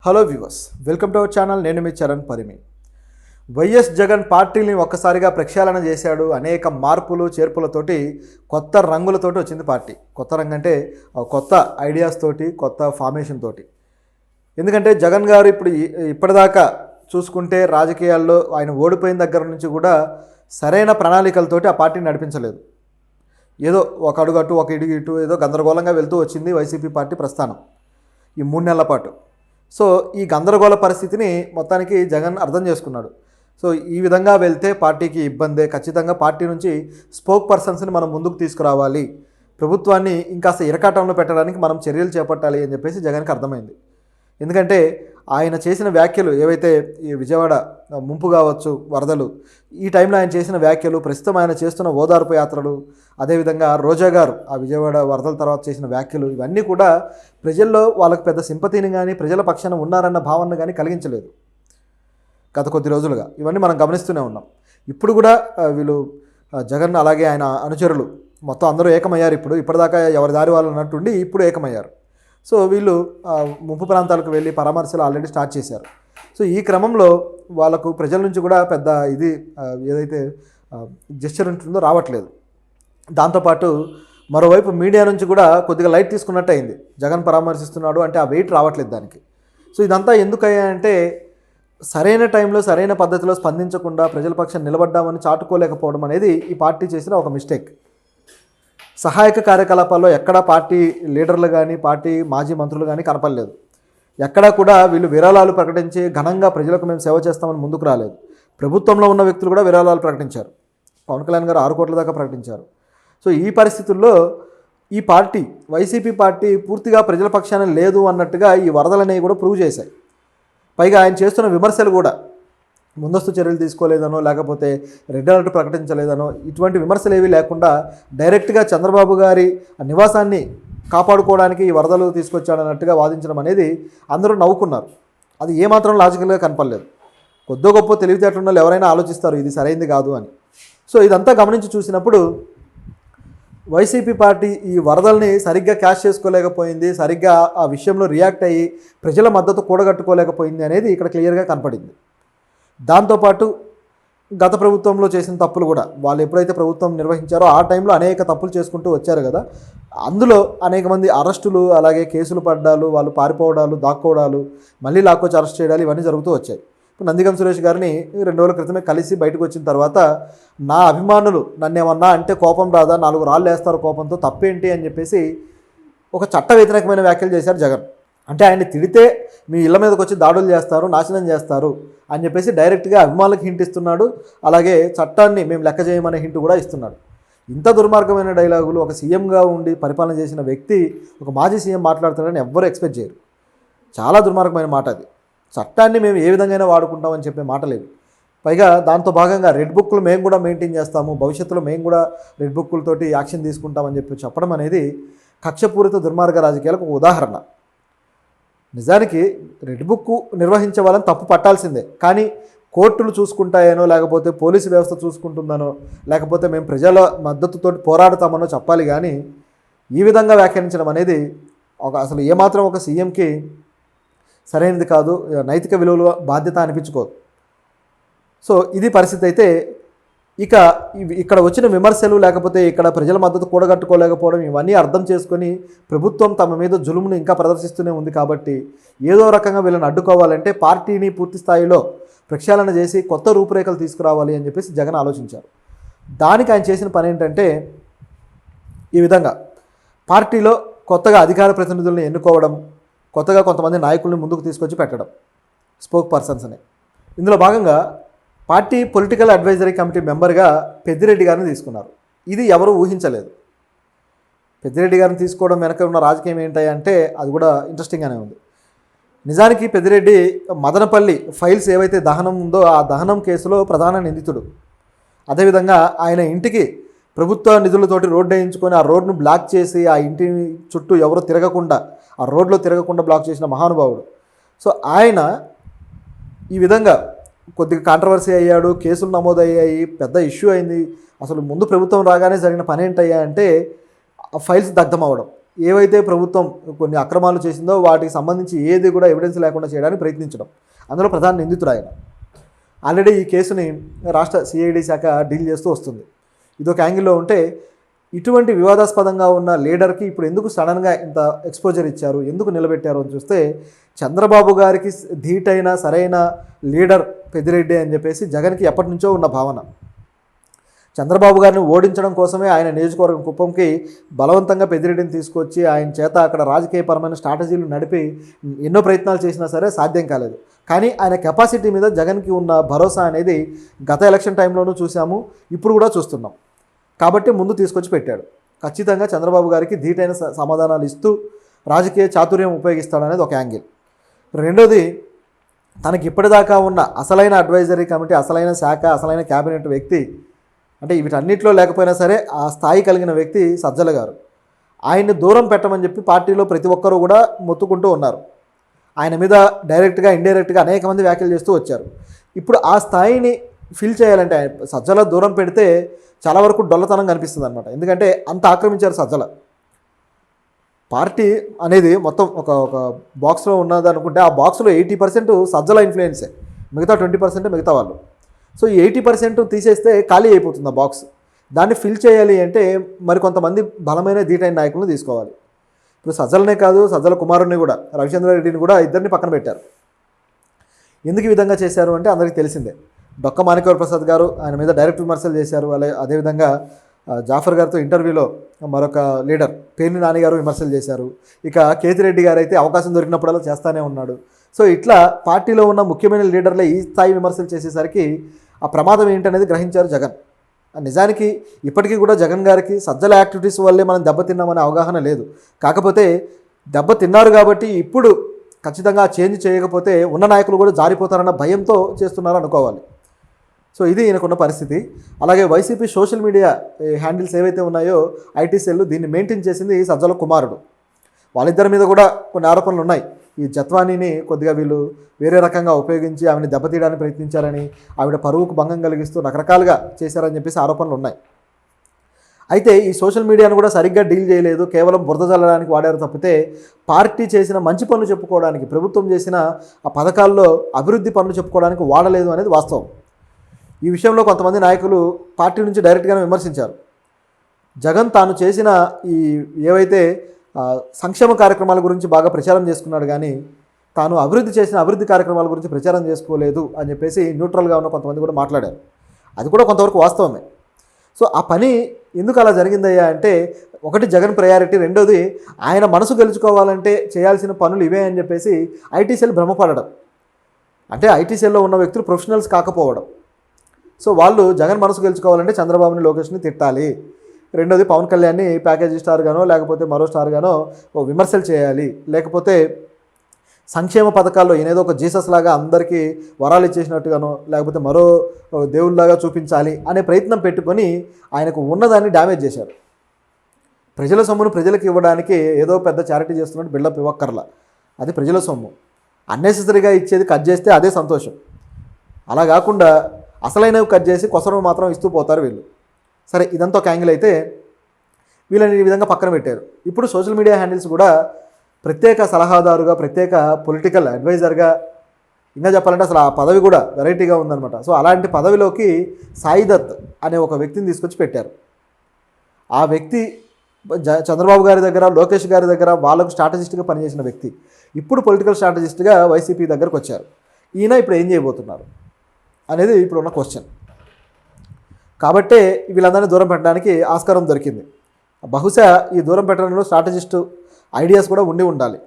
Hello viewers, welcome to our channel. నేను మీ Charan Parimi. YS Jagan పార్టీని ఒక్కసారిగా ప్రక్షాళన చేశాడు. అనేక మార్పులు చేర్పులతోటి కొత్త రంగులతోటి వచ్చింది పార్టీ. కొత్త రంగు అంటే కొత్త ఐడియాస్ తోటి, కొత్త ఫార్మేషన్ తోటి. ఎందుకంటే జగన్ గారు ఇప్పటిదాకా చూసుకుంటే రాజకీయాల్లో ఆయన ఓడిపోయిన దగ్గర నుంచి కూడా సరైన ప్రణాళికలతోటి ఆ పార్టీని నడిపించలేదు. ఏదో ఒక అడుగు అటు ఒక ఇడుగు ఇటు ఏదో గందరగోళంగా వెళ్తూ వచ్చింది వైసీపీ పార్టీ ప్రస్థానం ఈ 3 నెలల పాటు. సో ఈ గందరగోళ పరిస్థితిని మొత్తానికి జగన్ అర్థం చేసుకున్నాడు. సో ఈ విధంగా వెళ్తే పార్టీకి ఇబ్బందే, ఖచ్చితంగా పార్టీ నుంచి స్పోక్ పర్సన్స్ని మనం ముందుకు తీసుకురావాలి, ప్రభుత్వాన్ని ఇంకాస్త ఇరకాటంలో పెట్టడానికి మనం చర్యలు చేపట్టాలి అని చెప్పేసి జగన్కి అర్థమైంది. ఎందుకంటే ఆయన చేసిన వ్యాఖ్యలు ఏవైతే ఈ విజయవాడ ముంపు కావచ్చు, వరదలు, ఈ టైంలో ఆయన చేసిన వ్యాఖ్యలు, ప్రస్తుతం ఆయన చేస్తున్న ఓదార్పు యాత్రలు, అదేవిధంగా రోజా గారు ఆ విజయవాడ వరదల తర్వాత చేసిన వ్యాఖ్యలు, ఇవన్నీ కూడా ప్రజల్లో వాళ్ళకి పెద్ద సింపతిని కానీ ప్రజల పక్షాన ఉన్నారన్న భావన కానీ కలిగించలేదు గత కొద్ది రోజులుగా. ఇవన్నీ మనం గమనిస్తూనే ఉన్నాం. ఇప్పుడు కూడా వీళ్ళు జగన్ అలాగే ఆయన అనుచరులు మొత్తం అందరూ ఏకమయ్యారు. ఇప్పటిదాకా ఎవరి దారి వాళ్ళు అన్నట్టుండి ఇప్పుడు ఏకమయ్యారు. సో వీళ్ళు ముంపు ప్రాంతాలకు వెళ్ళి పరామర్శలు ఆల్రెడీ స్టార్ట్ చేశారు. సో ఈ క్రమంలో వాళ్ళకు ప్రజల నుంచి కూడా పెద్ద ఏదైతే జెస్చర్ ఉంటుందో రావట్లేదు. దాంతోపాటు మరోవైపు మీడియా నుంచి కూడా కొద్దిగా లైట్ తీసుకున్నట్టు అయింది. జగన్ పరామర్శిస్తున్నాడు అంటే ఆ వెయిట్ రావట్లేదు దానికి. సో ఇదంతా ఎందుకయ్యాయంటే సరైన టైంలో సరైన పద్ధతిలో స్పందించకుండా ప్రజల పక్షం నిలబడ్డామని చాటుకోలేకపోవడం అనేది ఈ పార్టీ చేసిన ఒక మిస్టేక్. సహాయక కార్యకలాపాల్లో ఎక్కడా పార్టీ లీడర్లు కానీ పార్టీ మాజీ మంత్రులు కానీ కనపడలేదు. ఎక్కడా కూడా వీళ్ళు విరాళాలు ప్రకటించి ఘనంగా ప్రజలకు మేము సేవ చేస్తామని ముందుకు రాలేదు. ప్రభుత్వంలో ఉన్న వ్యక్తులు కూడా విరాళాలు ప్రకటించారు. పవన్ కళ్యాణ్ గారు 6 కోట్ల దాకా ప్రకటించారు. సో ఈ పరిస్థితుల్లో ఈ పార్టీ వైసీపీ పార్టీ పూర్తిగా ప్రజల పక్షాన లేదు అన్నట్టుగా ఈ వరదలనేవి కూడా ప్రూవ్ చేశాయి. పైగా ఆయన చేస్తున్న విమర్శలు కూడా ముందస్తు చర్యలు తీసుకోలేదనో లేకపోతే రెడ్ అలర్ట్ ప్రకటించలేదనో ఇటువంటి విమర్శలు ఏవీ లేకుండా డైరెక్ట్గా చంద్రబాబు గారి నివాసాన్ని కాపాడుకోవడానికి ఈ వరదలు తీసుకొచ్చాడన్నట్టుగా వాదించడం అనేది అందరూ నవ్వుకున్నారు. అది ఏమాత్రం లాజికల్గా కనపడలేదు. కొద్దో గొప్ప తెలివితేటలున్న వాళ్ళు ఎవరైనా ఆలోచిస్తారు ఇది సరైంది కాదు అని. సో ఇదంతా గమనించి చూసినప్పుడు వైసీపీ పార్టీ ఈ వరదల్ని సరిగ్గా క్యాష్ చేసుకోలేకపోయింది, సరిగ్గా ఆ విషయంలో రియాక్ట్ అయ్యి ప్రజల మద్దతు కూడగట్టుకోలేకపోయింది అనేది ఇక్కడ క్లియర్గా కనపడింది. దాంతోపాటు గత ప్రభుత్వంలో చేసిన తప్పులు కూడా వాళ్ళు ఎప్పుడైతే ప్రభుత్వం నిర్వహించారో ఆ టైంలో అనేక తప్పులు చేసుకుంటూ వచ్చారు కదా, అందులో అనేక మంది అరెస్టులు, అలాగే కేసులు పడ్డాలు, వాళ్ళు పారిపోవడాలు, దాక్కోవడాలు, మళ్ళీ లాక్కొచ్చి అరెస్ట్ చేయడాలు ఇవన్నీ జరుగుతూ వచ్చాయి. ఇప్పుడు నందిగం సురేష్ గారిని 2 రోజుల క్రితమే కలిసి బయటకు వచ్చిన తర్వాత నా అభిమానులు నన్ను ఏమన్నా అంటే కోపం రాదా, 4 రాళ్ళు వేస్తారు కోపంతో, తప్పేంటి అని చెప్పేసి ఒక చట్ట వ్యతిరేకమైన వ్యాఖ్యలు చేశారు జగన్. అంటే ఆయన్ని తిడితే మీ ఇళ్ల మీదకి వచ్చి దాడులు చేస్తారు, నాశనం చేస్తారు అని చెప్పేసి డైరెక్ట్గా అభిమానులకు హింట్ ఇస్తున్నాడు. అలాగే చట్టాన్ని మేము లెక్క చేయమనే హింట్ కూడా ఇస్తున్నాడు. ఇంత దుర్మార్గమైన డైలాగులు ఒక సీఎంగా ఉండి పరిపాలన చేసిన వ్యక్తి, ఒక మాజీ సీఎం మాట్లాడుతున్నాడని ఎవ్వరూ ఎక్స్పెక్ట్ చేయరు. చాలా దుర్మార్గమైన మాట అది. చట్టాన్ని మేము ఏ విధంగా వాడుకుంటామని చెప్పే మాట లేదు. పైగా దాంతో భాగంగా రెడ్ బుక్లు మేము కూడా మెయింటైన్ చేస్తాము, భవిష్యత్తులో మేము కూడా రెడ్ బుక్కులతోటి యాక్షన్ తీసుకుంటామని చెప్పడం అనేది కక్షపూరిత దుర్మార్గ రాజకీయాలకు ఒక ఉదాహరణ. నిజానికి రెడ్ బుక్ నిర్వహించే వాళ్ళని తప్పు పట్టాల్సిందే, కానీ కోర్టులు చూసుకుంటాయనో లేకపోతే పోలీసు వ్యవస్థ చూసుకుంటుందనో లేకపోతే మేము ప్రజల మద్దతుతో పోరాడతామనో చెప్పాలి. కానీ ఈ విధంగా వ్యాఖ్యానించడం అనేది అసలు ఏమాత్రం ఒక సీఎంకి సరైనది కాదు, నైతిక విలువలు బాధ్యత అనిపించుకోదు. సో ఇది పరిస్థితి. అయితే ఇక్కడ వచ్చిన విమర్శలు లేకపోతే ఇక్కడ ప్రజల మద్దతు కూడగట్టుకోలేకపోవడం ఇవన్నీ అర్థం చేసుకొని ప్రభుత్వం తమ మీద జులుమును ఇంకా ప్రదర్శిస్తూనే ఉంది. కాబట్టి ఏదో రకంగా వీళ్ళని అడ్డుకోవాలంటే పార్టీని పూర్తి స్థాయిలో ప్రక్షాళన చేసి కొత్త రూపురేఖలు తీసుకురావాలి అని చెప్పేసి జగన్ ఆలోచించారు. దానికి ఆయన చేసిన పని ఏంటంటే ఈ విధంగా పార్టీలో కొత్తగా అధికార ప్రతినిధులను ఎన్నుకోవడం, కొత్తగా కొంతమంది నాయకుల్ని ముందుకు తీసుకొచ్చి పెట్టడం, స్పోక్ పర్సన్స్ అని. ఇందులో భాగంగా పార్టీ పొలిటికల్ అడ్వైజరీ కమిటీ మెంబర్గా పెద్దిరెడ్డి గారిని తీసుకున్నారు. ఇది ఎవరు ఊహించలేదు. పెద్దిరెడ్డి గారిని తీసుకోవడం వెనక ఉన్న రాజకీయం ఏంటంటే అది కూడా ఇంట్రెస్టింగ్గానే ఉంది. నిజానికి పెద్దిరెడ్డి మదనపల్లి ఫైల్స్ ఏవైతే దహనం ఉందో ఆ దహనం కేసులో ప్రధాన నిందితుడు. అదేవిధంగా ఆయన ఇంటికి ప్రభుత్వ నిధులతోటి రోడ్డు వేయించుకొని ఆ రోడ్ను బ్లాక్ చేసి ఆ ఇంటి చుట్టూ ఎవరు తిరగకుండా, ఆ రోడ్లో తిరగకుండా బ్లాక్ చేసిన మహానుభావుడు. సో ఆయన ఈ విధంగా కొద్దిగా కాంట్రవర్సీ అయ్యాడు, కేసులు నమోదయ్యాయి, పెద్ద ఇష్యూ అయింది. అసలు ముందు ప్రభుత్వం రాగానే జరిగిన పని ఏంటయ్యా అంటే ఫైల్స్ దగ్ధం అవ్వడం. ఏవైతే ప్రభుత్వం కొన్ని అక్రమాలు చేసిందో వాటికి సంబంధించి ఏది కూడా ఎవిడెన్స్ లేకుండా చేయడానికి ప్రయత్నించడం, అందులో ప్రధాన నిందితుడు ఆయన. ఆల్రెడీ ఈ కేసుని రాష్ట్ర సిఐడి శాఖ డీల్ చేస్తూ వస్తుంది. ఇదొక యాంగిల్లో ఉంటే, ఇటువంటి వివాదాస్పదంగా ఉన్న లీడర్కి ఇప్పుడు ఎందుకు సడన్గా ఇంత ఎక్స్పోజర్ ఇచ్చారు, ఎందుకు నిలబెట్టారు అని చూస్తే, చంద్రబాబు గారికి ధీటైన సరైన లీడర్ పెద్దిరెడ్డి అని చెప్పేసి జగన్కి ఎప్పటి నుంచో ఉన్న భావన. చంద్రబాబు గారిని ఓడించడం కోసమే ఆయన నియోజకవర్గం కుప్పంకి బలవంతంగా పెద్దిరెడ్డిని తీసుకొచ్చి ఆయన చేత అక్కడ రాజకీయపరమైన స్ట్రాటజీలు నడిపి ఎన్నో ప్రయత్నాలు చేసినా సరే సాధ్యం కాలేదు. కానీ ఆయన కెపాసిటీ మీద జగన్కి ఉన్న భరోసా అనేది గత ఎలక్షన్ టైంలోనూ చూసాము, ఇప్పుడు కూడా చూస్తున్నాం. కాబట్టి ముందు తీసుకొచ్చి పెట్టాడు. ఖచ్చితంగా చంద్రబాబు గారికి ధీటైన సమాధానాలు ఇస్తూ రాజకీయ చాతుర్యం ఉపయోగిస్తాడనేది ఒక యాంగిల్. రెండోది, తనకి ఇప్పటిదాకా ఉన్న అసలైన అడ్వైజరీ కమిటీ, అసలైన శాఖ, అసలైన క్యాబినెట్ వ్యక్తి, అంటే వీటన్నిటిలో లేకపోయినా సరే ఆ స్థాయి కలిగిన వ్యక్తి సజ్జల గారు. ఆయన్ని దూరం పెట్టమని చెప్పి పార్టీలో ప్రతి ఒక్కరూ కూడా మొత్తుకుంటూ ఉన్నారు. ఆయన మీద డైరెక్ట్గా ఇండైరెక్ట్గా అనేక మంది వ్యాఖ్యలు చేస్తూ వచ్చారు. ఇప్పుడు ఆ స్థాయిని ఫిల్ చేయాలంటే సజ్జల దూరం పెడితే చాలా వరకు డొల్లతనం కనిపిస్తుంది అనమాట. ఎందుకంటే అంత ఆక్రమించారు సజ్జల. పార్టీ అనేది మొత్తం ఒక బాక్స్లో ఉన్నది అనుకుంటే ఆ బాక్స్లో 80% సజ్జల ఇన్ఫ్లుయెన్సే, మిగతా 20% మిగతా వాళ్ళు. సో ఈ 80% తీసేస్తే ఖాళీ అయిపోతుంది ఆ బాక్స్. దాన్ని ఫిల్ చేయాలి అంటే మరి కొంతమంది బలమైన ధీటైన నాయకులను తీసుకోవాలి. ఇప్పుడు సజ్జలనే కాదు, సజ్జల కుమారుడిని కూడా, రవిచంద్రారెడ్డిని కూడా, ఇద్దరిని పక్కన పెట్టారు. ఎందుకు ఈ విధంగా చేశారు అంటే అందరికీ తెలిసిందే. డొక్క మాణిక్యవర ప్రసాద్ గారు ఆయన మీద డైరెక్ట్ విమర్శలు చేశారు. అదేవిధంగా జాఫర్ గారితో ఇంటర్వ్యూలో మరొక లీడర్ పేర్ని నాని గారు విమర్శలు చేశారు. ఇక కేతిరెడ్డి గారు అయితే అవకాశం దొరికినప్పుడల్లా చేస్తూనే ఉన్నాడు. సో ఇట్లా పార్టీలో ఉన్న ముఖ్యమైన లీడర్లే ఈ స్థాయి విమర్శలు చేసేసరికి ఆ ప్రమాదం ఏంటనేది గ్రహించారు జగన్. నిజానికి ఇప్పటికీ కూడా జగన్ గారికి సజ్జల యాక్టివిటీస్ వల్లే మనం దెబ్బతిన్నామనే అవగాహన లేదు. కాకపోతే దెబ్బతిన్నారు కాబట్టి ఇప్పుడు ఖచ్చితంగా చేంజ్ చేయకపోతే ఉన్న నాయకులు కూడా జారిపోతారన్న భయంతో చేస్తున్నారు అనుకోవాలి. సో ఇది ఈయనకున్న పరిస్థితి. అలాగే వైసీపీ సోషల్ మీడియా హ్యాండిల్స్ ఏవైతే ఉన్నాయో ఐటీ సెల్ దీన్ని మెయింటైన్ చేసింది సజ్జల కుమారుడు. వాళ్ళిద్దరి మీద కూడా కొన్ని ఆరోపణలు ఉన్నాయి. ఈ జత్వానీని కొద్దిగా వీళ్ళు వేరే రకంగా ఉపయోగించి ఆమెను దెబ్బతీయడానికి ప్రయత్నించారని, ఆవిడ పరువుకు భంగం కలిగిస్తూ రకరకాలుగా చేశారని చెప్పేసి ఆరోపణలు ఉన్నాయి. అయితే ఈ సోషల్ మీడియాను కూడా సరిగ్గా డీల్ చేయలేదు, కేవలం బురద చల్లడానికి వాడారు తప్పితే పార్టీ చేసిన మంచి పనులు చెప్పుకోవడానికి, ప్రభుత్వం చేసిన ఆ పథకాల్లో అభివృద్ధి పనులు చెప్పుకోవడానికి వాడలేదు అనేది వాస్తవం. ఈ విషయంలో కొంతమంది నాయకులు పార్టీ నుంచి డైరెక్ట్గానే విమర్శించారు. జగన్ తాను చేసిన ఈ ఏవైతే సంక్షేమ కార్యక్రమాల గురించి బాగా ప్రచారం చేసుకున్నాడు, కానీ తాను అభివృద్ధి చేసిన అభివృద్ధి కార్యక్రమాల గురించి ప్రచారం చేసుకోలేదు అని చెప్పేసి న్యూట్రల్గా ఉన్న కొంతమంది కూడా మాట్లాడారు. అది కూడా కొంతవరకు వాస్తవమే. సో ఆ పని ఎందుకు అలా జరిగిందయ్యా అంటే, ఒకటి జగన్ ప్రయారిటీ, రెండోది ఆయన మనసు గెలుచుకోవాలంటే చేయాల్సిన పనులు ఇవే అని చెప్పేసి ఐటీ సెల్ భ్రమపడడం. అంటే ఐటీ సెల్లో ఉన్న వ్యక్తులు ప్రొఫెషనల్స్ కాకపోవడం. సో వాళ్ళు జగన్ మనసు గెలుచుకోవాలంటే చంద్రబాబుని, లోకేష్ని తిట్టాలి, రెండోది పవన్ కళ్యాణ్ని ప్యాకేజీ స్టార్గానో లేకపోతే మరో స్టార్గానో విమర్శలు చేయాలి, లేకపోతే సంక్షేమ పథకాల్లో ఈయనేదో ఒక జీసస్ లాగా అందరికీ వరాలు ఇచ్చేసినట్టుగానో లేకపోతే మరో దేవుళ్ళలాగా చూపించాలి అనే ప్రయత్నం పెట్టుకొని ఆయనకు ఉన్నదాన్ని డ్యామేజ్ చేశారు. ప్రజల సొమ్మును ప్రజలకు ఇవ్వడానికి ఏదో పెద్ద చారిటీ చేస్తున్నట్టు బిల్డప్ ఇవ్వక్కర్లా, అది ప్రజల సొమ్ము. అన్నెసెసరీగా ఇచ్చేది కట్ చేస్తే అదే సంతోషం. అలా కాకుండా అసలైనవి కట్ చేసి కొసరం మాత్రం ఇస్తూ పోతారు వీళ్ళు. సరే, ఇదంతా ఒక యాంగిల్ అయితే వీళ్ళని ఈ విధంగా పక్కన పెట్టారు. ఇప్పుడు సోషల్ మీడియా హ్యాండిల్స్ కూడా ప్రత్యేక సలహాదారుగా, ప్రత్యేక పొలిటికల్ అడ్వైజర్గా, ఇంకా చెప్పాలంటే అసలు ఆ పదవి కూడా వెరైటీగా ఉందన్నమాట. సో అలాంటి పదవిలోకి సాయి దత్ అనే ఒక వ్యక్తిని తీసుకొచ్చి పెట్టారు. ఆ వ్యక్తి చంద్రబాబు గారి దగ్గర, లోకేష్ గారి దగ్గర వాళ్ళకు స్ట్రాటజిస్ట్గా పనిచేసిన వ్యక్తి. ఇప్పుడు పొలిటికల్ స్ట్రాటజిస్ట్గా వైసీపీ దగ్గరకు వచ్చారు. ఈయన ఇప్పుడు ఏం చేయబోతున్నారు అనేది ఇప్పుడు ఉన్న క్వశ్చన్. కాబట్టే వీళ్ళందరినీ దూరం పెట్టడానికి ఆస్కారం దొరికింది. బహుశా ఈ దూరం పెట్టడంలో స్ట్రాటజిస్టు ఐడియాస్ కూడా ఉండి ఉండాలి.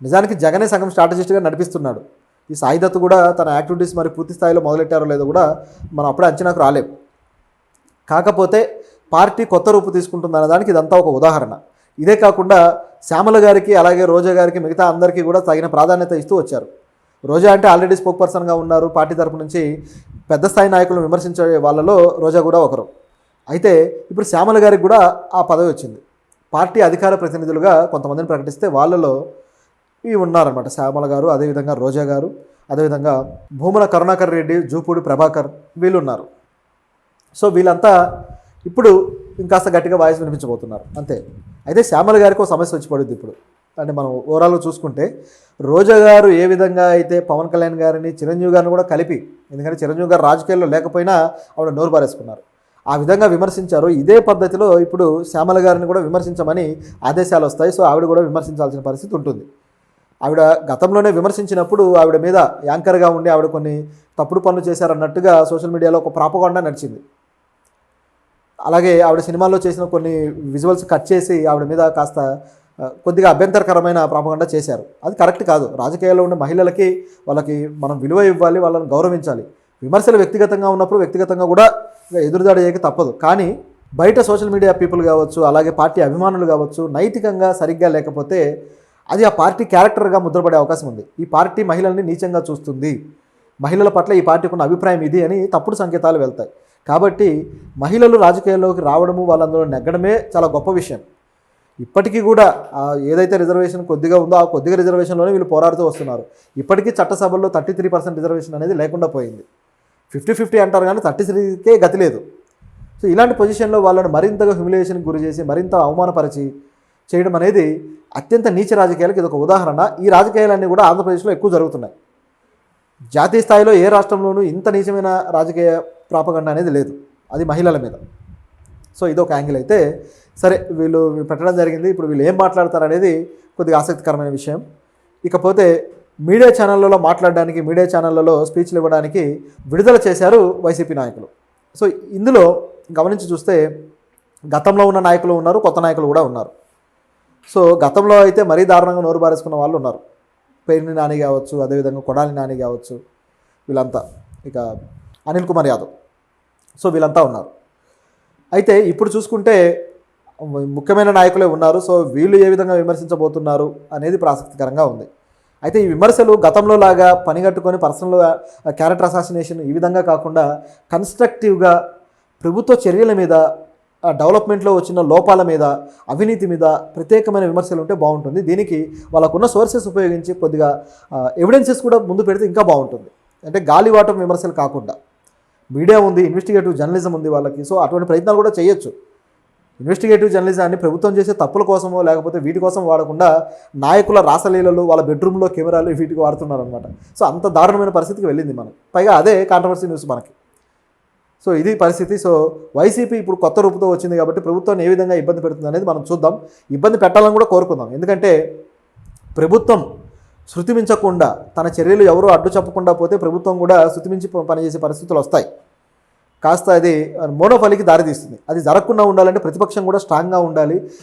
నిజానికి జగనే సగం స్ట్రాటజిస్ట్గా నడిపిస్తున్నాడు. ఈ సాయి దత్ కూడా తన యాక్టివిటీస్ మరి పూర్తి స్థాయిలో మొదలెట్టారో లేదో కూడా మనం అప్పుడే అంచనాకు రాలేం. కాకపోతే పార్టీ కొత్త రూపు తీసుకుంటుందన్న దానికి ఇదంతా ఒక ఉదాహరణ. ఇదే కాకుండా శ్యామల గారికి, అలాగే రోజా గారికి, మిగతా అందరికీ కూడా తగిన ప్రాధాన్యత ఇస్తూ వచ్చారు. రోజా అంటే ఆల్రెడీ స్పోక్ పర్సన్గా ఉన్నారు. పార్టీ తరపు నుంచి పెద్ద స్థాయి నాయకులను విమర్శించే వాళ్ళలో రోజా కూడా ఒకరు. అయితే ఇప్పుడు శ్యామల గారికి కూడా ఆ పదవి వచ్చింది. పార్టీ అధికార ప్రతినిధులుగా కొంతమందిని ప్రకటిస్తే వాళ్ళలో ఇవి ఉన్నారన్నమాట. శ్యామల గారు, అదేవిధంగా రోజా గారు, అదేవిధంగా భూమన కరుణాకర్ రెడ్డి, జూపూడి ప్రభాకర్, వీళ్ళు ఉన్నారు. సో వీళ్ళంతా ఇప్పుడు ఇంకాస్త గట్టిగా వాయిస్ వినిపించబోతున్నారు అంతే. అయితే శ్యామల గారికి ఒక సమస్య వచ్చి పడుద్ది ఇప్పుడు. అంటే మనం ఓవరాల్గా చూసుకుంటే రోజా గారు ఏ విధంగా అయితే పవన్ కళ్యాణ్ గారిని చిరంజీవి గారిని కూడా కలిపి, ఎందుకంటే చిరంజీవి గారు రాజకీయాల్లో లేకపోయినా ఆవిడ నోరు బారేసుకున్నారు, ఆ విధంగా విమర్శించారు. ఇదే పద్ధతిలో ఇప్పుడు శ్యామల గారిని కూడా విమర్శించమని ఆదేశాలు వస్తాయి. సో ఆవిడ కూడా విమర్శించాల్సిన పరిస్థితి ఉంటుంది. ఆవిడ గతంలోనే విమర్శించినప్పుడు ఆవిడ మీద యాంకర్గా ఉండి ఆవిడ కొన్ని తప్పుడు పనులు చేశారన్నట్టుగా సోషల్ మీడియాలో ఒక ప్రాపగాండా నడిచింది. అలాగే ఆవిడ సినిమాల్లో చేసిన కొన్ని విజువల్స్ కట్ చేసి ఆవిడ మీద కాస్త కొద్దిగా అభ్యంతరకరమైన ప్రాపగాండా చేశారు. అది కరెక్ట్ కాదు. రాజకీయాల్లో ఉండే మహిళలకి వాళ్ళకి మనం విలువ ఇవ్వాలి, వాళ్ళని గౌరవించాలి. విమర్శలు వ్యక్తిగతంగా ఉన్నప్పుడు వ్యక్తిగతంగా కూడా ఎదురుదాడి చేయక తప్పదు. కానీ బయట సోషల్ మీడియా పీపుల్ కావచ్చు, అలాగే పార్టీ అభిమానులు కావచ్చు, నైతికంగా సరిగ్గా లేకపోతే అది ఆ పార్టీ క్యారెక్టర్గా ముద్రపడే అవకాశం ఉంది. ఈ పార్టీ మహిళల్ని నీచంగా చూస్తుంది, మహిళల పట్ల ఈ పార్టీకి ఉన్న అభిప్రాయం ఇది అని తప్పుడు సంకేతాలు వెళ్తాయి. కాబట్టి మహిళలు రాజకీయాల్లోకి రావడము, వాళ్ళందరూ నెగ్గడమే చాలా గొప్ప విషయం. ఇప్పటికీ కూడా ఏదైతే రిజర్వేషన్ కొద్దిగా ఉందో ఆ కొద్దిగా రిజర్వేషన్లోనే వీళ్ళు పోరాడుతూ వస్తున్నారు. ఇప్పటికీ చట్టసభల్లో 33% రిజర్వేషన్ అనేది లేకుండా పోయింది. 50-50 అంటారు కానీ 33కే గతి లేదు. సో ఇలాంటి పొజిషన్లో వాళ్ళని మరింతగా హ్యూమిలియేషన్కి గురి చేసి మరింత అవమానపరిచి చేయడం అనేది అత్యంత నీచ రాజకీయాలకు ఇది ఒక ఉదాహరణ. ఈ రాజకీయాలన్నీ కూడా ఆంధ్రప్రదేశ్లో ఎక్కువ జరుగుతున్నాయి. జాతీయ స్థాయిలో ఏ రాష్ట్రంలోనూ ఇంత నీచమైన రాజకీయ ప్రాపగండ అనేది లేదు, అది మహిళల మీద. సో ఇది ఒక యాంగిల్ అయితే సరే, వీళ్ళు పెట్టడం జరిగింది. ఇప్పుడు వీళ్ళు ఏం మాట్లాడతారు అనేది కొద్దిగా ఆసక్తికరమైన విషయం. ఇకపోతే మీడియా ఛానళ్ళలో మాట్లాడడానికి, మీడియా ఛానళ్ళలో స్పీచ్లు ఇవ్వడానికి విడుదల చేశారు వైసీపీ నాయకులు. సో ఇందులో గమనించి చూస్తే గతంలో ఉన్న నాయకులు ఉన్నారు, కొత్త నాయకులు కూడా ఉన్నారు. సో గతంలో అయితే మరీ దారుణంగా నోరు బారేసుకున్న వాళ్ళు ఉన్నారు. పేర్ని నాని కావచ్చు, అదేవిధంగా కొడాలి నాని కావచ్చు, వీళ్ళంతా, ఇక అనిల్ కుమార్ యాదవ్, సో వీళ్ళంతా ఉన్నారు. అయితే ఇప్పుడు చూసుకుంటే ముఖ్యమైన నాయకులే ఉన్నారు. సో వీళ్ళు ఏ విధంగా విమర్శించబోతున్నారు అనేది ఇప్పుడు ఆసక్తికరంగా ఉంది. అయితే ఈ విమర్శలు గతంలో లాగా పనిగట్టుకొని పర్సనల్ క్యారెక్టర్ అసాసినేషన్ ఈ విధంగా కాకుండా కన్స్ట్రక్టివ్గా ప్రభుత్వ చర్యల మీద, డెవలప్మెంట్లో వచ్చిన లోపాల మీద, అవినీతి మీద ప్రత్యేకమైన విమర్శలు ఉంటే బాగుంటుంది. దీనికి వాళ్ళకున్న సోర్సెస్ ఉపయోగించి కొద్దిగా ఎవిడెన్సెస్ కూడా ముందు పెడితే ఇంకా బాగుంటుంది. అంటే గాలివాటం విమర్శలు కాకుండా మీడియా ఉంది, ఇన్వెస్టిగేటివ్ జర్నలిజం ఉంది వాళ్ళకి. సో అటువంటి ప్రయత్నాలు కూడా చేయొచ్చు. ఇన్వెస్టిగేటివ్ జర్నలిజాన్ని ప్రభుత్వం చేసే తప్పుల కోసమో లేకపోతే వీటి కోసం వాడకుండా నాయకుల రాసలీలలు, వాళ్ళ బెడ్రూమ్లో కెమెరాలు వీటికి వాడుతున్నారు అనమాట. సో అంత దారుణమైన పరిస్థితికి వెళ్ళింది మనం. పైగా అదే కాంట్రవర్సీ న్యూస్ మనకి. సో ఇది పరిస్థితి. సో వైసీపీ ఇప్పుడు కొత్త రూపుతో వచ్చింది కాబట్టి ప్రభుత్వాన్ని ఏ విధంగా ఇబ్బంది పెడుతుంది అనేది మనం చూద్దాం. ఇబ్బంది పెట్టాలని కూడా కోరుకుందాం. ఎందుకంటే ప్రభుత్వం శృతిమించకుండా, తన చర్యలు ఎవరూ అడ్డు చెప్పకుండా పోతే ప్రభుత్వం కూడా శృతిమించి పనిచేసే పరిస్థితులు వస్తాయి. కాస్త అది మోనోపాలికి దారితీస్తుంది. అది జరగకుండా ఉండాలంటే ప్రతిపక్షం కూడా స్ట్రాంగ్గా ఉండాలి.